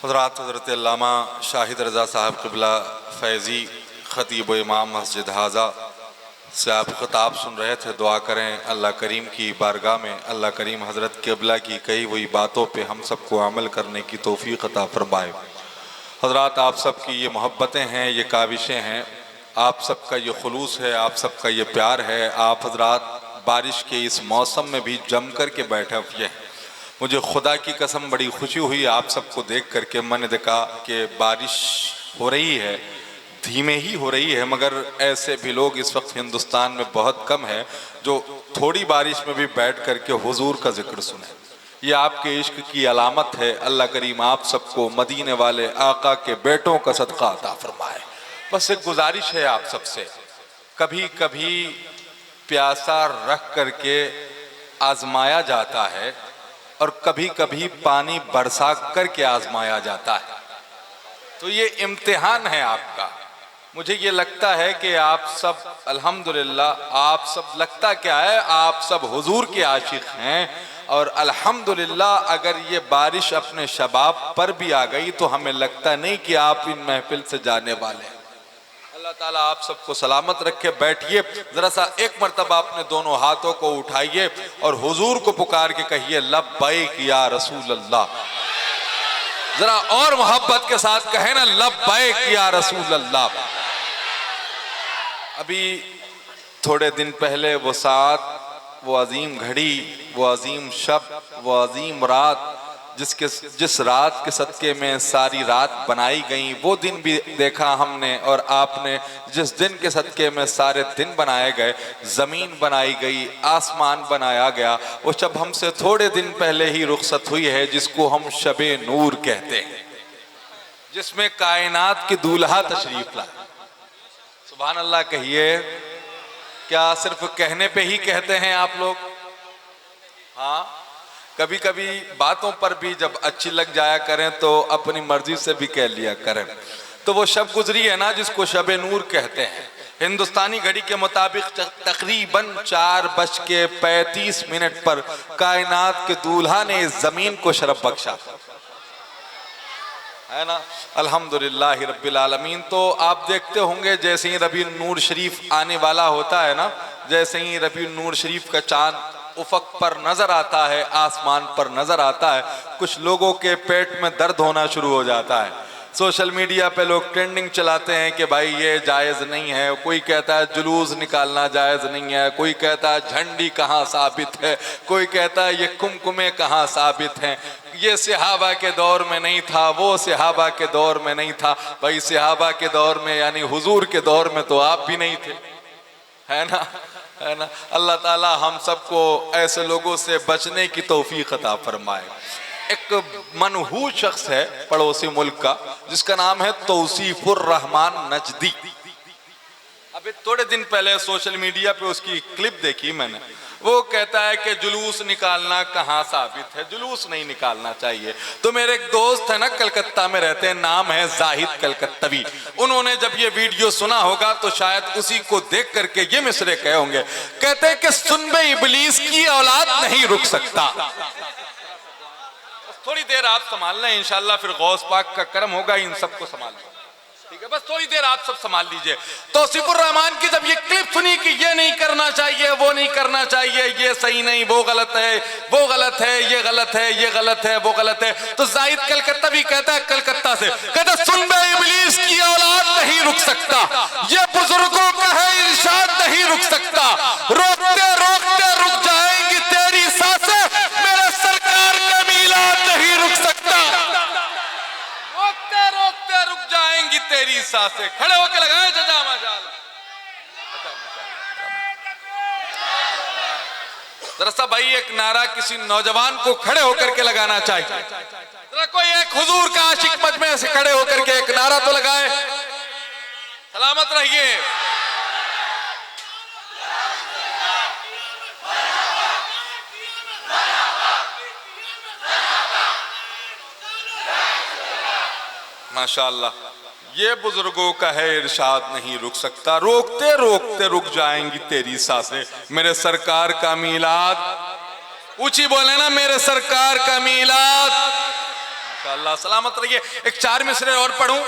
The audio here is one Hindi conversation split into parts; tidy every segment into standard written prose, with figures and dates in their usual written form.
हज़रात हज़रत अल्लामा शाहिद रज़ा साहब क़िबला फैज़ी ख़तीब व इमाम मस्जिद हाज़ा से आप ख़िताब सुन रहे थे। दुआ करें अल्लाह करीम की बारगाह में अल्लाह करीम हज़रत क़िबला की कही हुई बातों पे हम सबको अमल करने की तौफ़ीक़ अता फ़रमाए। हज़रात आप सबकी ये मोहब्बतें हैं, ये काविशें हैं, आप सबका ये खुलूस है, आप सबका ये प्यार है। आप हज़रात बारिश के इस मौसम में भी जम कर के बैठे हुए हैं। मुझे खुदा की कसम बड़ी खुशी हुई आप सबको देख करके। मैंने देखा कि बारिश हो रही है, धीमे ही हो रही है, मगर ऐसे भी लोग इस वक्त हिंदुस्तान में बहुत कम है जो थोड़ी बारिश में भी बैठ करके हुजूर का जिक्र सुने। ये आपके इश्क की अलामत है। अल्लाह करीम आप सबको मदीने वाले आका के बेटों का सदका अता फरमाए। बस एक गुजारिश है आप सबसे, कभी कभी प्यासा रख करके आजमाया जाता है और कभी कभी पानी बरसा करके आजमाया जाता है। तो ये इम्तिहान है आपका। मुझे ये लगता है कि आप सब अल्हम्दुलिल्लाह, आप सब लगता क्या है, आप सब हुजूर के आशिक हैं। और अल्हम्दुलिल्लाह अगर ये बारिश अपने शबाब पर भी आ गई तो हमें लगता नहीं कि आप इन महफिल से जाने वाले हैं। अल्लाह ताला आप सबको सलामत रखे। बैठिए, जरा सा एक मर्तबा अपने दोनों हाथों को उठाइए और हुजूर को पुकार के कहिए लब्बैक या रसूल अल्लाह। जरा और मोहब्बत के साथ कहे ना, लब्बैक या रसूल अल्लाह। अभी थोड़े दिन पहले वो साथ, वो अजीम घड़ी, वो अजीम शब, वो अजीम रात, जिस रात के सदके में सारी रात बनाई गई, वो दिन भी देखा हमने और आपने। जिस दिन के सदके में सारे दिन बनाए गए, ज़मीन बनाई गई, आसमान बनाया गया, वो शब हमसे थोड़े दिन पहले ही रुखसत हुई है, जिसको हम शबे नूर कहते हैं, जिसमें कायनात की दूल्हा तशरीफ लाए। सुभान अल्लाह कहिए। क्या सिर्फ कहने पे ही कहते हैं आप लोग? हाँ, कभी कभी बातों पर भी जब अच्छी लग जाया करें तो अपनी मर्जी से भी कह लिया करें। तो वो शब गुजरी है ना जिसको शबे नूर कहते हैं। हिंदुस्तानी घड़ी के मुताबिक तकरीबन 4:35 पर कायनात के दूल्हा ने इस जमीन को शरफ बख्शा, है ना। अल्हम्दुलिल्लाह रब्बिल आलमीन। तो आप देखते होंगे जैसे ही रबी नूर शरीफ आने वाला होता है ना, जैसे ही रबी नूर शरीफ का चांद उफक पर नजर आता है, आसमान पर नजर आता है, कुछ लोगों के पेट में दर्द होना शुरू हो जाता है। सोशल मीडिया पे लोग ट्रेंडिंग चलाते हैं कि भाई ये जायज़ नहीं है। कोई कहता है जुलूस निकालना जायज़ नहीं है, कोई कहता है झंडी कहाँ साबित है, कोई कहता है ये कुमकुमे कहाँ साबित हैं, ये सहाबा के दौर में नहीं था, वो सहाबा के दौर में नहीं था। भाई सहाबा के दौर में यानी हुजूर के दौर में तो आप भी नहीं थे, है ना, है ना। अल्लाह ताला हम सबको ऐसे लोगों से बचने की तौफीक अता फरमाए। एक मनहूस शख्स है पड़ोसी मुल्क का, जिसका नाम है तौसीफुर रहमान नजदी। अभी थोड़े दिन पहले सोशल मीडिया पे उसकी क्लिप देखी मैंने। वो कहता है कि जुलूस निकालना कहाँ साबित है, जुलूस नहीं निकालना चाहिए। तो मेरे एक दोस्त है ना, कलकत्ता में रहते हैं, नाम है जाहिद कलकत्तवी। उन्होंने जब ये वीडियो सुना होगा तो शायद उसी को देख करके ये मिसरे कहे होंगे। कहते हैं कि सुनबे इबलीस की औलाद नहीं रुक सकता। थोड़ी देर आप संभाल लें, इंशाल्लाह फिर गौस पाक का करम होगा, इन सबको संभाल लें, ठीक है। बस थोड़ी देर आप सब संभाल लीजिए। तौसीफुर रहमान की जब ये क्लिप सुनी कि ये नहीं करना चाहिए, वो नहीं करना चाहिए, ये सही नहीं, वो गलत है, वो गलत है, ये गलत है, ये गलत है, वो गलत है, तो जाहिद कलकत्ता भी कहता है, कलकत्ता से कहता, सुनबे इबलीस की औलाद नहीं रुक सकता, ये बुजुर्गों का है इरशाद नहीं रुक सकता, रोकते रोकते रुक जाएंगी तेरी सांसें, मेरे सरकार का मीलाद नहीं रुक सकता, रोकते रोकते रुक जाएंगी तेरी सांसें। खड़े होकर लगाए जजा माशाअल्लाह। दरअसल भाई एक नारा किसी नौजवान को खड़े होकर के लगाना चाहिए। जरा कोई एक हुजूर का आशिक मजमे से खड़े होकर के एक नारा तो लगाए। सलामत रहिए। माशाअल्लाह, ये बुजुर्गों का है इरशाद नहीं रुक सकता, रोकते रोकते रुक जाएंगी तेरी सांसें, मेरे सरकार का मीलाद। ऊंची बोले ना, मेरे सरकार का मीलाद। अल्लाह सलामत रहिए। एक 4 मिसरे और पढ़ूं,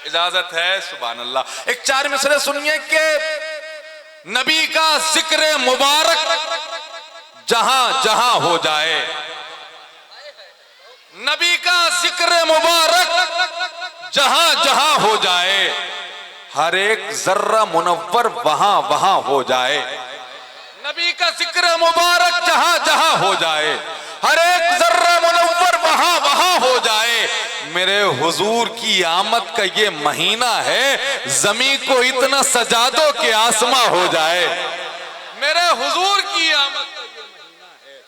इजाजत है? सुभान अल्लाह। एक 4 मिसरे सुनिए कि नबी का जिक्र मुबारक जहां जहां हो जाए, नबी का जिक्र मुबारक जहां जहां हो जाए, हर एक जर्रा मुनव्वर वहां वहां हो जाए। नबी का जिक्र मुबारक जहां जहां हो जाए, हर एक जर्रा मुनव्वर वहां वहां हो जाए। मेरे हुजूर की आमद का ये महीना है, जमी को इतना सजा दो कि आसमां हो जाए। मेरे हुजूर की आमद का ये महीना है,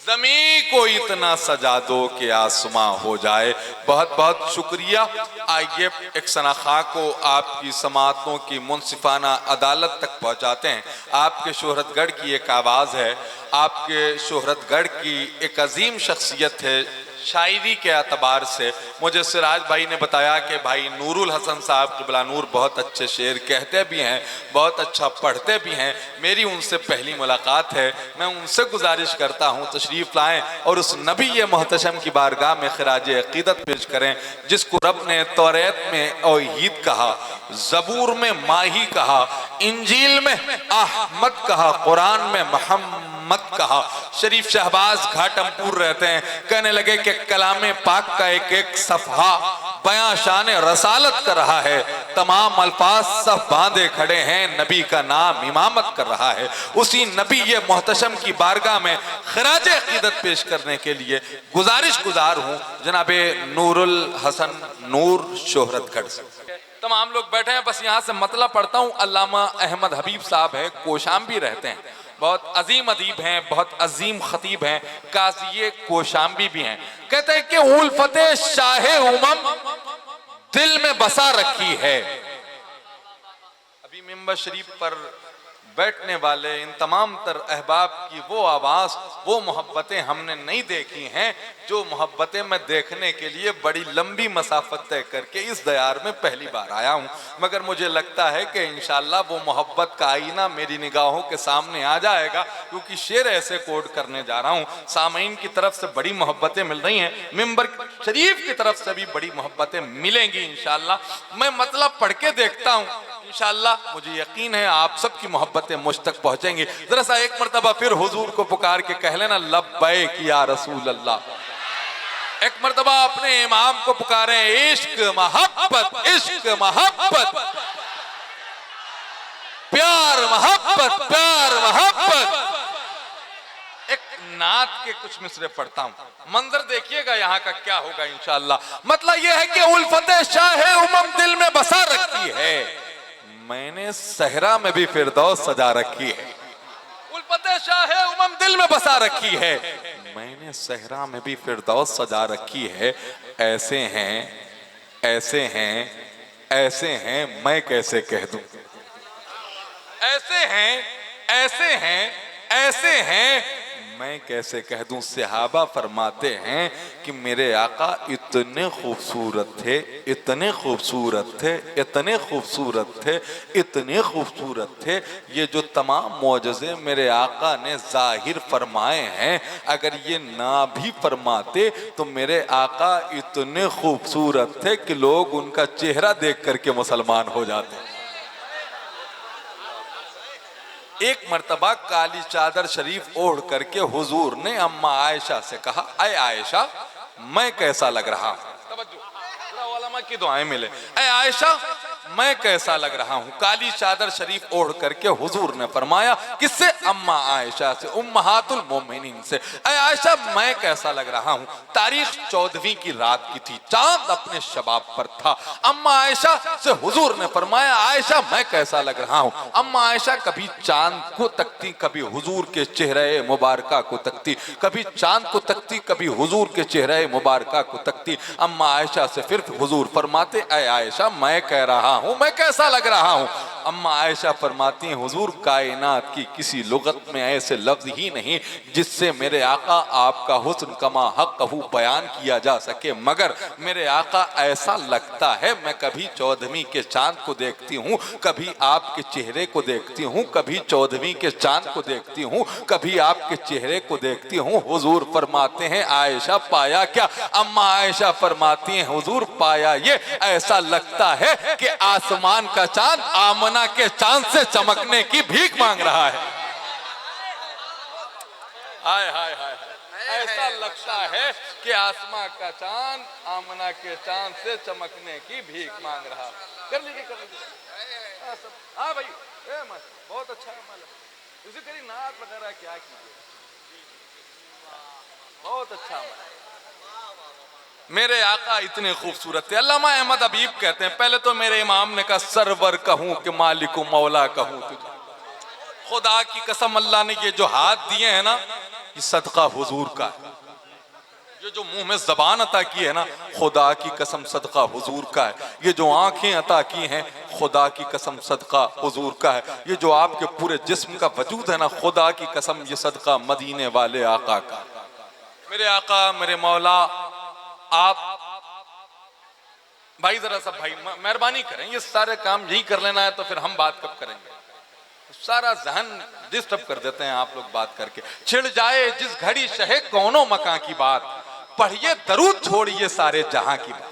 जमी को इतना सजा दो कि आसमां हो जाए। बहुत बहुत शुक्रिया। आइए एक सनाखा को आपकी समातों की मुनसिफाना अदालत तक पहुंचाते हैं। आपके शोहरतगढ़ की एक आवाज़ है, आपके शोहरतगढ़ की एक अजीम शख्सियत है। शायरी के एतबार से मुझे सिराज भाई ने बताया कि भाई नूरुल हसन साहब क़िबला नूर बहुत अच्छे शेर कहते भी हैं, बहुत अच्छा पढ़ते भी हैं। मेरी उनसे पहली मुलाकात है। मैं उनसे गुजारिश करता हूँ तशरीफ़ लाएं और उस नबी मोहतशम की बारगाह में खिराज अक़ीदत पेश करें, जिसको रब ने तौरात में औहीद कहा, ज़बूर में माही कहा, इंजील में अहमद कहा, कुरान में मोहम्मद कहा। शरीफ शहबाज घाटमपुर रहते हैं, कहने लगे कि कलामे पाक का एक एक सफ़हा बयां शान रसालत कर रहा है। तमाम अल्फाज सब बांधे खड़े हैं, नबी का नाम इमामत कर रहा है। उसी नबी ये मोहतशम की बारगाह में खिराज अक़ीदत पेश करने के लिए गुजारिश गुजार हूँ जनाबे नूरुल हसन नूर शोहरतगढ़ से। तमाम लोग बैठे हैं, बस यहाँ से मतलब पढ़ता हूँ। अल्लामा अहमद हबीब साहब है, कोशाम्बी रहते हैं, बहुत अजीम अदीब हैं, बहुत अजीम खतीब हैं, काज़िए कोशाम्बी भी हैं। कहते हैं कि उल्फते शाहे उमम दिल में बसा रखी है। अभी मिंबर शरीफ पर बैठने वाले इन तमाम तर अहबाब की वो आवाज़, वो मोहब्बतें हमने नहीं देखी हैं, जो मोहब्बतें मैं देखने के लिए बड़ी लंबी मसाफत तय करके इस दयार में पहली बार आया हूँ। मगर मुझे लगता है कि इंशाअल्लाह वो मोहब्बत का आईना मेरी निगाहों के सामने आ जाएगा, क्योंकि शेर ऐसे कोड करने जा रहा हूँ। सामीन की तरफ से बड़ी मोहब्बतें मिल रही हैं, मिंबर शरीफ की तरफ से भी बड़ी मोहब्बतें मिलेंगी इंशाअल्लाह। मैं मतलब पढ़ के देखता हूँ, इंशाअल्लाह मुझे यकीन है आप सबकी मोहब्बतें मुझ तक पहुंचेंगी। जरा सा एक मर्तबा फिर हुजूर को पुकार के कह लेना, लब्बैक या रसूल अल्लाह। एक मर्तबा अपने इमाम को पुकारें, इश्क मोहब्बत, इश्क मोहब्बत, प्यार मोहब्बत, प्यार मोहब्बत। एक नात के कुछ मिसरे पढ़ता हूं, मंजर देखिएगा यहाँ का क्या होगा इंशाअल्लाह। मतलब यह है कि उल्फते शाहे उमम दिल में बसा रखी है, मैंने सहरा में भी फिरदौस सजा रखी है। उल्फते शाहे उमम दिल में बसा रखी है, मैंने सहरा में भी फिरदौस सजा रखी है। ऐसे हैं, ऐसे हैं, ऐसे हैं, मैं कैसे कह दूं। ऐसे हैं, ऐसे हैं, ऐसे हैं, मैं कैसे कह दूं। सहाबा फरमाते हैं कि मेरे आका इतने खूबसूरत थे, इतने खूबसूरत थे, इतने खूबसूरत थे, इतने खूबसूरत थे। ये जो तमाम मौजज़े मेरे आका ने जाहिर फरमाए हैं, अगर ये ना भी फरमाते तो मेरे आका इतने खूबसूरत थे कि लोग उनका चेहरा देख करके मुसलमान हो जाते। एक मर्तबा काली चादर शरीफ ओढ़ करके हुजूर ने अम्मा आयशा से कहा, ऐ आयशा मैं कैसा लग रहा हूँ। उलमा की दुआएं मिले। ऐ आयशा मैं कैसा लग रहा हूँ। काली चादर शरीफ ओढ़ करके हुजूर ने फरमाया, किससे? अम्मा आयशा से, उम्महातुल मोमिनीन से। ऐ आयशा मैं कैसा लग रहा हूँ। तारीख 14वीं की रात की थी, चांद अपने शबाब पर था। अम्मा आयशा से हुजूर ने फरमाया, आयशा मैं कैसा लग रहा हूँ। अम्मा आयशा कभी चांद को तकती, कभी हुजूर के चेहरे मुबारका को तकती, कभी चांद को तकती, कभी हुजूर के चेहरे मुबारका को तकती। अम्मा आयशा से फिर हुजूर फरमाते, ऐ आयशा मैं कह रहा हूँ मैं कैसा लग रहा हूँ। अम्मा आयशा फरमाती हैं हुजूर कायनात की किसी लुगत में ऐसे लफ्ज ही नहीं जिससे मेरे आका आपका हुस्न कमा हक़्क़हू बयान किया जा सके, मगर मेरे आका ऐसा लगता है मैं कभी 14वीं के चांद को देखती हूँ, कभी आपके चेहरे को देखती हूँ, कभी 14वीं के चांद को देखती हूँ, कभी आपके चेहरे को देखती हूँ। हुजूर फरमाते हैं आयशा पाया क्या? अम्मा आयशा फरमाती हैं हुजूर पाया ये ऐसा लगता है कि आसमान का चांद आमना के चांद से चमकने की भीख मांग रहा है। हाय हाय हाय, ऐसा लगता है कि आसमान का चांद आमना के चांद से चमकने की भीख मांग रहा है। कर लीजिए कर लीजिए। हाँ भाई बहुत अच्छा है, इसी करी नात वगैरह क्या कीजिए, बहुत अच्छा। मेरे आका इतने खूबसूरत थे। अल्लामा अहमद हबीब कहते हैं पहले तो मेरे इमाम ने कहा सरवर कहूं कि मालिक मौला कहूं तुझे। खुदा की कसम अल्लाह ने ये जो हाथ दिए हैं ना ये सदका हुजूर का है, ये जो मुंह में जबान अता की है ना खुदा की कसम सदका हुजूर का है, ये जो आंखें अता की हैं खुदा की कसम सदका हुजूर का है, ये जो आपके पूरे जिस्म का वजूद है ना खुदा की कसम ये सदका मदीने वाले आका का। मेरे आका मेरे मौला आप भाई जरा सा भाई मेहरबानी करें, ये सारे काम यही कर लेना है तो फिर हम बात कब करेंगे? सारा जहन डिस्टर्ब कर देते हैं आप लोग बात करके। छिड़ जाए जिस घड़ी शहे कौनो मकां की बात, पढ़िए दरूद छोड़िए सारे जहां की बात।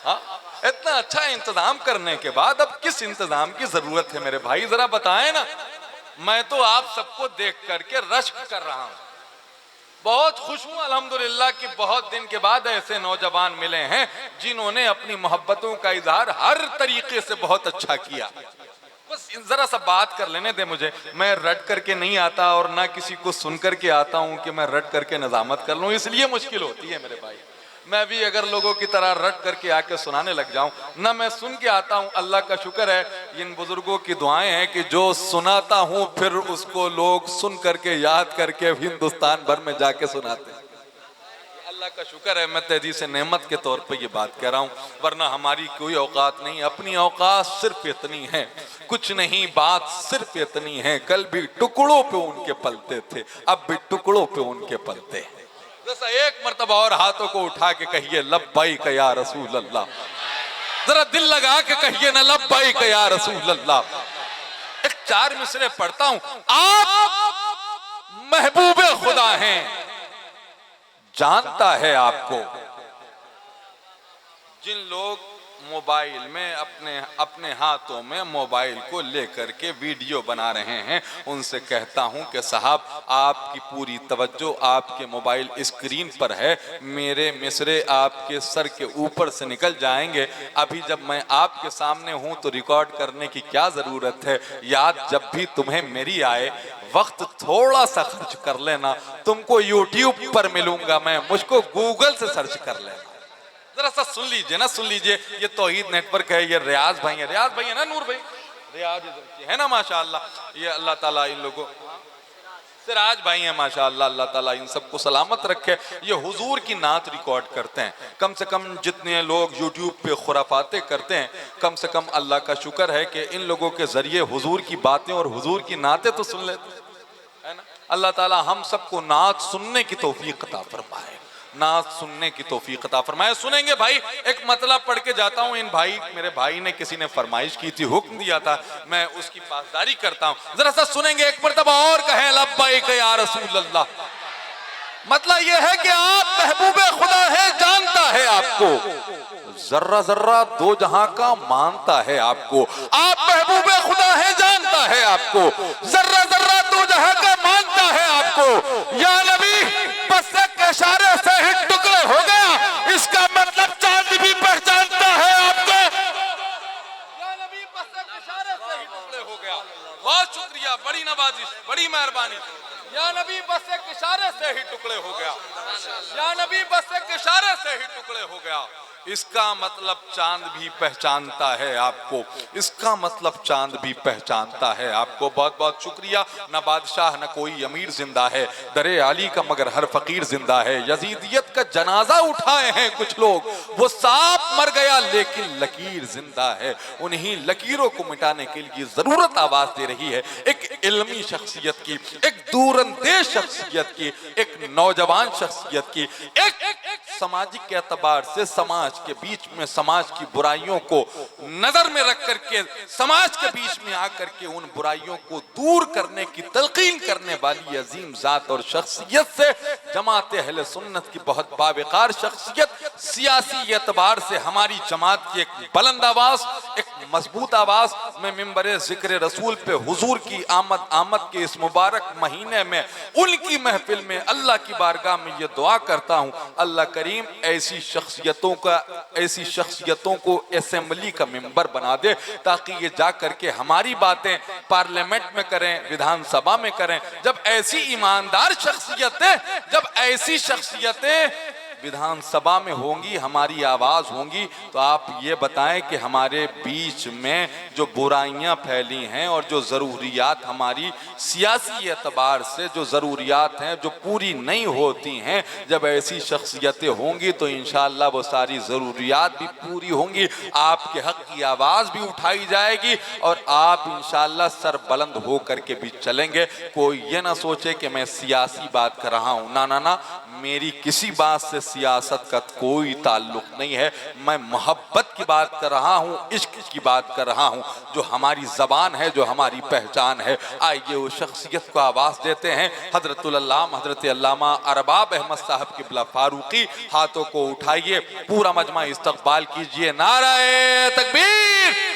हाँ इतना अच्छा इंतजाम करने के बाद अब किस इंतजाम की जरूरत है मेरे भाई, जरा बताएं ना। मैं तो आप सबको देख करके रश्क कर रहा हूं, बहुत खुश हूं अल्हम्दुलिल्लाह कि बहुत दिन के बाद ऐसे नौजवान मिले हैं जिन्होंने अपनी मोहब्बतों का इजहार हर तरीके से बहुत अच्छा किया। बस जरा सा बात कर लेने दे मुझे, मैं रट करके नहीं आता और ना किसी को सुन करके आता हूं कि मैं रट करके नजामत कर लूं, इसलिए मुश्किल होती है मेरे भाई। मैं भी अगर लोगों की तरह रट करके आके सुनाने लग जाऊं ना, मैं सुन के आता हूं। अल्लाह का शुक्र है इन बुजुर्गों की दुआएं हैं कि जो सुनाता हूं फिर उसको लोग सुन करके याद करके हिंदुस्तान भर में जाके सुनाते हैं। अल्लाह का शुक्र है, मैं तेजी से नेमत के तौर पे ये बात कह रहा हूँ, वरना हमारी कोई औकात नहीं। अपनी औकात सिर्फ इतनी है, कुछ नहीं बात सिर्फ इतनी है, कल भी टुकड़ों पे उनके पलते थे अब भी टुकड़ों पे उनके पलते हैं। जैसा एक मर्तबा और हाथों को उठा के कहिए लब्बैक या रसूल अल्लाह, जरा दिल लगा के कहिए ना लब्बैक या रसूल अल्लाह। एक 4 मिसरे पढ़ता हूं। आप महबूबे खुदा हैं, जानता है आपको। जिन लोग मोबाइल में अपने हाथों में मोबाइल को लेकर के वीडियो बना रहे हैं उनसे कहता हूं कि साहब आपकी पूरी तवज्जो आपके मोबाइल स्क्रीन पर है, मेरे मिसरे आपके सर के ऊपर से निकल जाएंगे। अभी जब मैं आपके सामने हूं तो रिकॉर्ड करने की क्या जरूरत है। याद जब भी तुम्हें मेरी आए वक्त थोड़ा सा खर्च कर लेना, तुमको यूट्यूब पर मिलूंगा मैं, मुझको गूगल से सर्च कर लेना। जरा सा सुन लीजिए ना, सुन लीजिए। ये तौहीद नेटवर्क है, ये रियाज भाई है, रियाज भाई है ना, नूर भाई रियाज है ना माशाअल्लाह। ये अल्लाह ताला इन लोगों सिराज भाई हैं माशाअल्लाह, अल्लाह ताला इन सबको सलामत रखे। ये हुजूर की नात रिकॉर्ड करते हैं। कम से कम जितने लोग यूट्यूब पे खुराफाते करते हैं, कम से कम अल्लाह का शुक्र है कि इन लोगों के जरिए हुजूर की बातें और हुजूर की नातें तो सुन लेते हैं ना। अल्लाह ताला हम सबको नात सुनने की तौफीक अता फरमाए, नात सुनने की तौफीक अता फरमाए। सुनेंगे भाई, एक मतलब पढ़ के जाता हूँ। इन भाई मेरे भाई ने किसी ने फरमाइश की थी, हुक्म दिया था, मैं उसकी पासदारी करता हूँ। जरा सा सुनेंगे, एक मर्तबा और कहें लब्बैक या रसूल अल्लाह। मतलब यह है कि आप महबूबे खुदा है, जानता है आपको, जर्रा जर्रा दो जहां का मानता है आपको। आप महबूबे खुदा है, जानता है आपको, जर्रा जर्रा दो जहां का मानता है आपको। या नबी बस एक इशारे से ही टुकड़े हो गया, इसका मतलब चांद भी पहचानता है आपको। या नबी बस एक इशारे से ही टुकड़े हो गया। बहुत शुक्रिया, बड़ी नवाजिश, बड़ी मेहरबानी। या नबी बस एक इशारे से ही टुकड़े हो गया, या नबी बस एक इशारे से ही टुकड़े हो गया। इसका मतलब चांद भी पहचानता है आपको, इसका मतलब चांद भी पहचानता है आपको। बहुत बहुत शुक्रिया। न बादशाह न कोई अमीर जिंदा है, दरे आली का मगर हर फकीर जिंदा है। यजीदियत का जनाजा उठाए हैं कुछ लोग, वो सांप मर गया लेकिन लकीर जिंदा है। उन्हीं लकीरों को मिटाने के लिए जरूरत आवाज दे रही है एक इल्मी शख्सियत की, एक दूरंदेश शख्सियत की, एक नौजवान शख्सियत की, एक सामाजिक एतबार से समाज के बीच में समाज की बुराइयों को नजर में रख करके समाज के बीच में आकर के उन बुराइयों को दूर करने की तलकीन करने वाली अजीम जात और शख्सियत से जमात अहले सुन्नत की बहुत बावकार शख्सियत, सियासी एतबार से हमारी जमात की एक बुलंद आवाज, एक मजबूत आवाज में मिंबरे जिक्र रसूल पे हुजूर की आमद के इस मुबारक महीने में उनकी महफिल में अल्लाह की बारगाह में ये दुआ करता हूँ, अल्लाह करीम ऐसी शख्सियतों को असेंबली का मेंबर बना दे ताकि ये जा करके हमारी बातें पार्लियामेंट में करें, विधानसभा में करें। जब ऐसी ईमानदार शख्सियतें विधानसभा में होंगी, हमारी आवाज होंगी, तो आप ये बताएं कि हमारे बीच में जो बुराइयां फैली हैं और जो ज़रूरियात हमारी सियासी एतबार से जो ज़रूरियात हैं जो पूरी नहीं होती हैं, जब ऐसी शख्सियतें होंगी तो इंशाअल्लाह वो सारी ज़रूरियात भी पूरी होंगी, आपके हक की आवाज़ भी उठाई जाएगी और आप इंशाअल्लाह सर बुलंद हो करके भी चलेंगे। कोई ये ना सोचे कि मैं सियासी बात कर रहा हूँ, ना ना ना, मेरी किसी बात से सियासत का कोई ताल्लुक नहीं है। मैं मोहब्बत की बात कर रहा हूँ, इश्क की बात कर रहा हूँ, जो हमारी ज़बान है, जो हमारी पहचान है। आइए उस शख्सियत को आवाज़ देते हैं। हज़रतुल अल्लामा हज़रत अल्लामा अरबाब अहमद साहब क़िबला फ़ारूक़ी, हाथों को उठाइए, पूरा मजमा इस्तक़बाल कीजिए। नारे तकबीर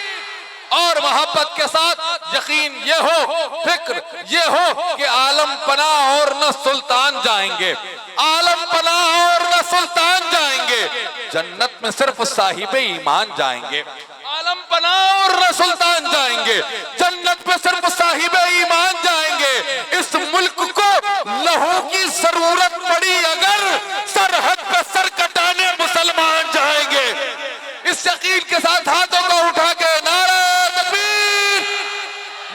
और मोहब्बत के साथ यकीन ये हो, फिक्र ये हो कि आलम पनाह और न सुल्तान जाएंगे, आलम पनाह और न सुल्तान जाएंगे, जन्नत में सिर्फ साहिबे ईमान जाएंगे। आलम पनाह और न सुल्तान जाएंगे, जन्नत में सिर्फ साहिबे ईमान जाएंगे। इस मुल्क को लहू की जरूरत पड़ी अगर, सरहद पे सर कटाने मुसलमान जाएंगे। इस यकीन के साथ हाथों को उठा के नारा तकबीर,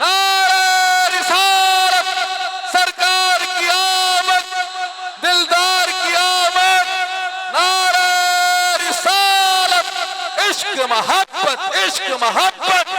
नारा रिसालत, सरकार की आमद, दिलदार की आमद, नारा रिसालत, इश्क मोहब्बत, इश्क मोहब्बत।